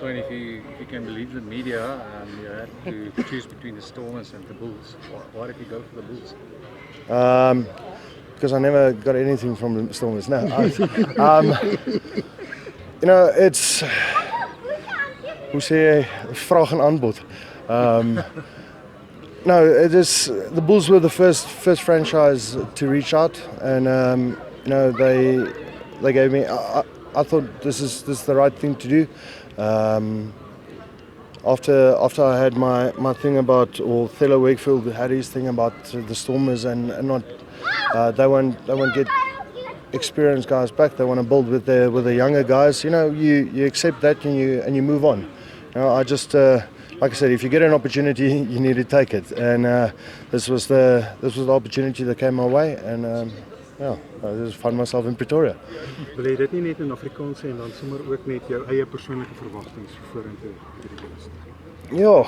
Duane, if you can believe the media, you had to choose between the Stormers and the Bulls. Why did you go for the Bulls? Because I never got anything from the Stormers. No. It's hoe sê jy, vraag en aanbod. No, it is the Bulls were the first franchise to reach out, and they gave me. I thought this is the right thing to do. After I had my thing about, or Thelo Wakefield had his thing about the Stormers, and not they won't get experienced guys back. They want to build with the younger guys. You accept that and you move on. I just like I said, if you get an opportunity, you need to take it. And this was the opportunity that came my way, and I just found myself in Pretoria. Wil jy dit nie net in Afrikaans sê en dan sommer ook net jou eie persoonlike verwagtinge vorentoe hierdie wedstryd? Ja,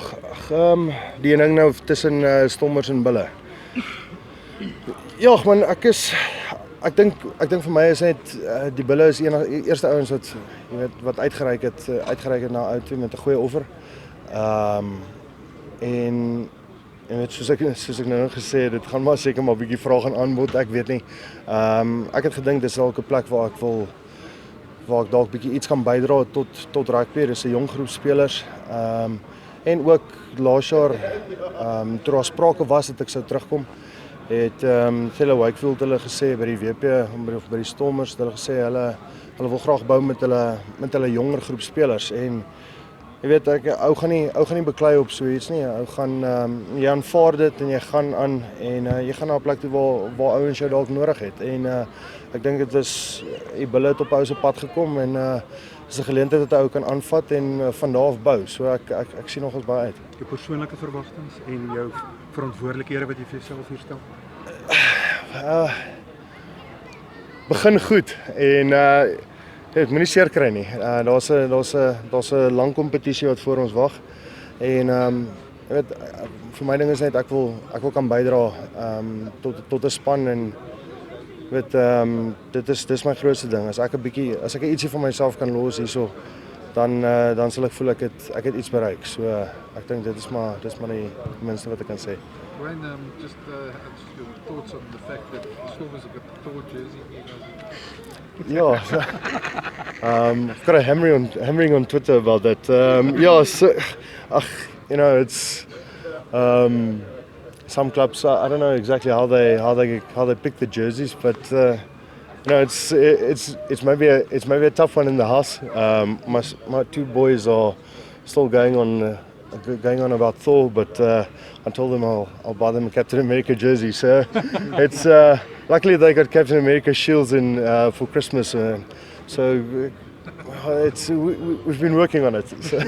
die ding nou tussen Stormers en Bulle. Ja, man, ek dink vir my is net die Bulle is eerste ouens wat uitgereik het na ou toe met 'n goeie offer. En soos ek nou gesê het, dit gaan maar seker maar 'n bietjie vraag en aanbod, ek weet nie. Ek het gedink dis dalk 'n plek waar ek dalk bietjie iets kan bydra tot rugby. Dis 'n jong groep spelers. En ook laas jaar toe daar sprake was dat ek sou terugkom, het Thelo Wakefield hulle gesê by die WP of by die Stormers, hulle gesê hulle wil graag bou met hulle jonger groep spelers. En jy weet, ou gaan nie beklei op so iets nie. Ou gaan jy aanvaar dit en jy gaan aan en jy gaan na 'n plek toe waar ouens jou dalk nodig het. En ek dink dit is die Bulle het op ou se pad gekom, en dis 'n geleentheid dat ou kan aanvat en van daar af bou. So ek sien nogals baie uit. Jou persoonlike verwagtinge en jou verantwoordelikhede wat jy vir jouself hier stel? Begin goed en ek moenie seer kry nie. Daar's 'n lang kompetisie wat voor ons wag. En jy weet, vir my ding is net ek wil kan bydra tot 'n span, en weet dis my grootste ding. As ek ietsie van myself kan los hierso, dan sal ek voel ek het iets bereik. So ek dink dis maar die minste wat ek kan sê. Brenden, just your thoughts on the fact that the Stormers have got the Thor jersey. Yeah, I've got a hammering on Twitter about that. So, it's some clubs. I don't know exactly how they pick the jerseys, but it's maybe a tough one in the house. My two boys are still going on about Thor, but I told them I'll buy them a Captain America jersey. So it's luckily they got Captain America shields in for Christmas, so we've been working on it. So.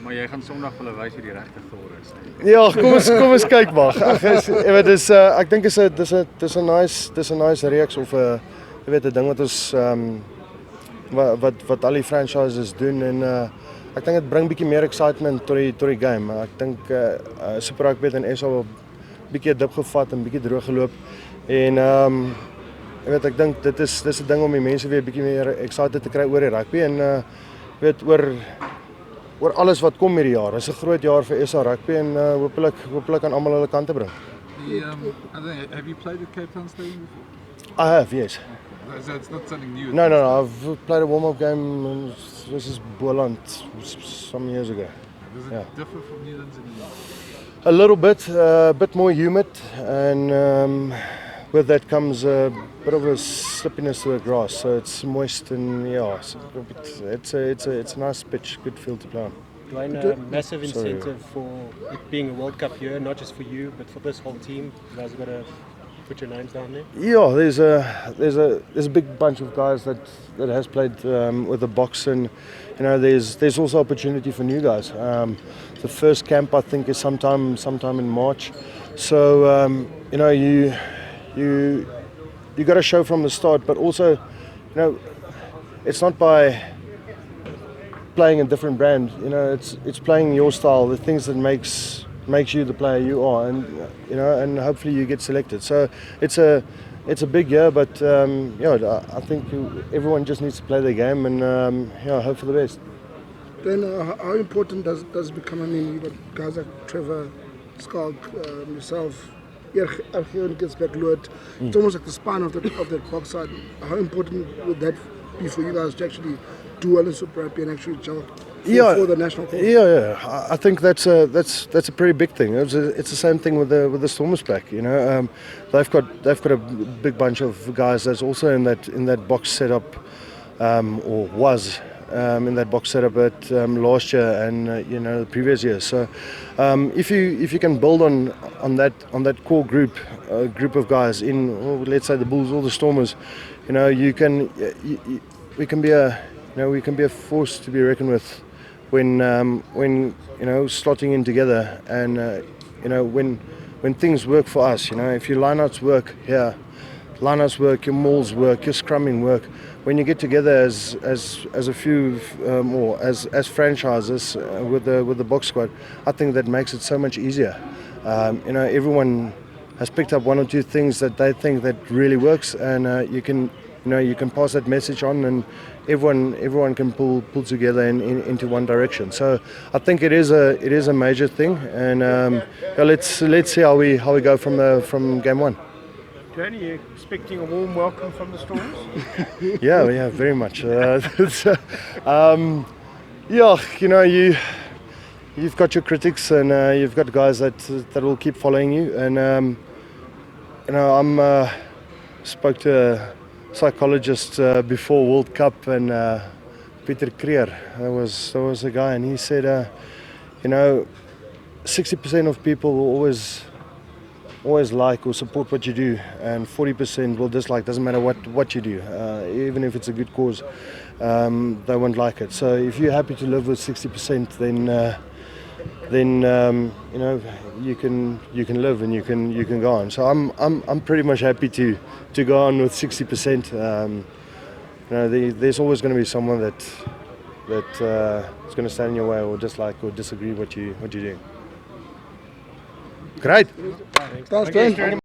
Maar jy gaan Sondag vir hulle wys wie die regte Thor is. Ja, kom ons kyk maar. Ek dink dis 'n nice reeks of jy weet 'n ding wat ons wat al die franchises doen, en ek dink dit bring bietjie meer excitement tot die game. Ek dink Super Rugby het in SA 'n bietjie dip gevat en bietjie droog geloop, en jy weet, ek dink dis 'n ding om die mense weer bietjie meer excited te kry oor die rugby, en weet oor alles wat kom hierdie jaar. Dis 'n groot jaar vir SA Rugby, en hopelik aan almal hulle kant te bring. Have you played at Cape Town Stadium before? I have, yes. Okay. So it's not something new? No, I've played a warm-up game versus Boland some years ago. Does it differ from Newlands in the A little bit, a bit more humid, and with that comes a bit of a slippiness to the grass, so it's moist, and it's a nice pitch, good field to play on. Duane, a massive incentive for it being a World Cup year, not just for you, but for this whole team. You guys have got to put your names down there. Yeah, there's a big bunch of guys that has played with the Boks, and there's also opportunity for new guys. The first camp I think is sometime in March, so you got to show from the start, but also it's not by playing a different brand. It's playing your style, the things that makes you the player you are, and hopefully you get selected. So it's a big year, but I think everyone just needs to play their game, and hope for the best. Then how important does it become? I mean, you got guys like Trevor, Skalk, yourself, Archeon gets back Lord. It's almost like the spine of that box side. How important would that be for you guys to actually do well in Super Rugby and actually gel for the national team? Yeah. I think that's a pretty big thing. It's the same thing with the Stormers pack. You know, they've got a big bunch of guys that's also in that box setup, or was. In that box setup at last year and the previous year. So if you can build on that core group of guys in, let's say, the Bulls or the Stormers, we can be a force to be reckoned with when slotting in together and when things work for us. If your lineouts work here, lineouts work, your mauls work, your scrumming work. When you get together as a few or as franchises with the box squad, I think that makes it so much easier. Everyone has picked up one or two things that they think that really works, and you can pass that message on, and everyone can pull together into one direction. So I think it is a major thing, and let's see how we go from game one. Duane, are you expecting a warm welcome from the Stormers? Yeah, very much. You've got your critics, and you've got guys that will keep following you. And I spoke to a psychologist before World Cup, and Peter Creer. There was a guy, and he said, 60% of people will always like or support what you do, and 40% will dislike. Doesn't matter what you do, even if it's a good cause, they won't like it. So if you're happy to live with 60%, then you can live and you can go on. So I'm pretty much happy to go on with 60%. There's always going to be someone that is going to stand in your way or dislike or disagree what you're doing. Great. Thanks, Duane.